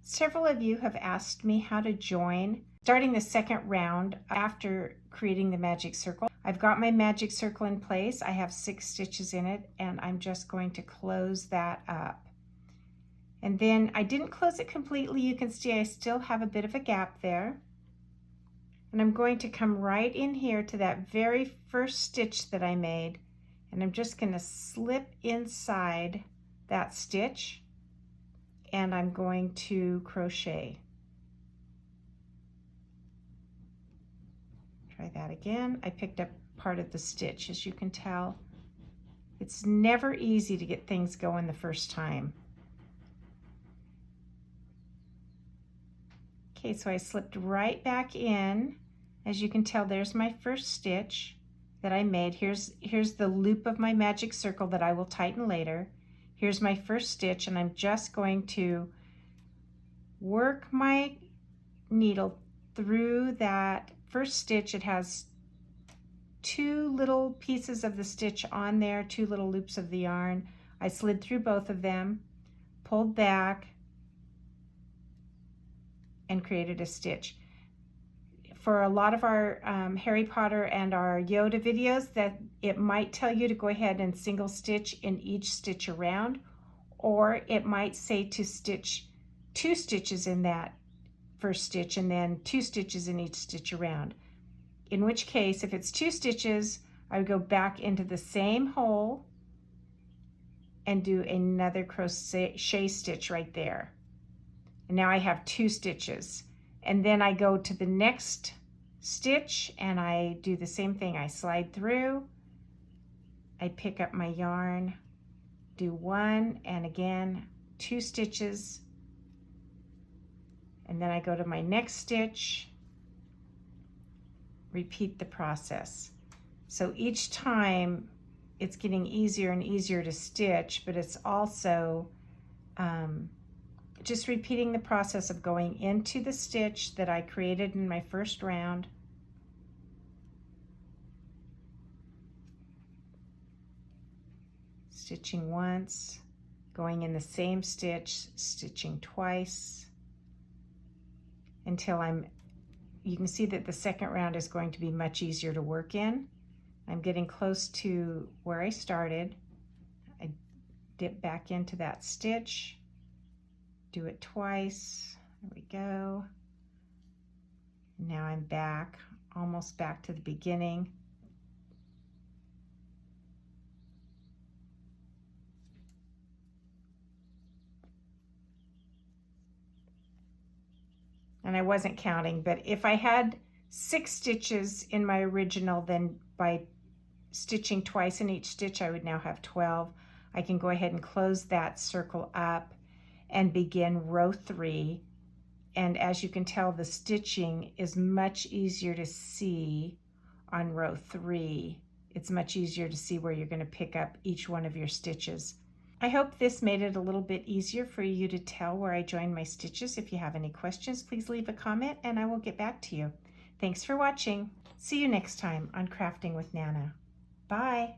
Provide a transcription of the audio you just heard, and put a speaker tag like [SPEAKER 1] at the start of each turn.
[SPEAKER 1] Several of you have asked me how to join starting the second round after creating the magic circle. I've got my magic circle in place. I have 6 stitches in it, and I'm just going to close that up. And then I didn't close it completely. You can see I still have a bit of a gap there. And I'm going to come right in here to that very first stitch that I made, and I'm just going to slip inside that stitch, and I'm going to crochet. Try that again. I picked up part of the stitch. As you can tell, it's never easy to get things going the first time. Okay, so I slipped right back in. As you can tell, there's my first stitch that I made. Here's the loop of my magic circle that I will tighten later. Here's my first stitch, and I'm just going to work my needle through that first stitch. It has 2 little pieces of the stitch on there, 2 little loops of the yarn. I slid through both of them, pulled back, and created a stitch. For a lot of our Harry Potter and our Yoda videos, that it might tell you to go ahead and single stitch in each stitch around, or it might say to stitch 2 stitches in that first stitch and then 2 stitches in each stitch around. In which case, if it's 2 stitches, I would go back into the same hole and do another crochet stitch right there. And now I have 2 stitches. And then I go to the next stitch and I do the same thing. I slide through, I pick up my yarn, do 1, and again 2 stitches, and then I go to my next stitch, repeat the process. So each time it's getting easier and easier to stitch, but it's also just repeating the process of going into the stitch that I created in my first round, stitching once, going in the same stitch, stitching twice, until you can see that the second round is going to be much easier to work in. I'm getting close to where I started. I dip back into that stitch, do it twice, there we go. Now I'm back, almost back to the beginning. And I wasn't counting, but if I had 6 stitches in my original, then by stitching twice in each stitch, I would now have 12. I can go ahead and close that circle up and begin row 3. And as you can tell, the stitching is much easier to see on row 3. It's much easier to see where you're going to pick up each one of your stitches. I hope this made it a little bit easier for you to tell where I joined my stitches. If you have any questions, please leave a comment and I will get back to you. Thanks for watching. See you next time on Crafting with Nana. Bye.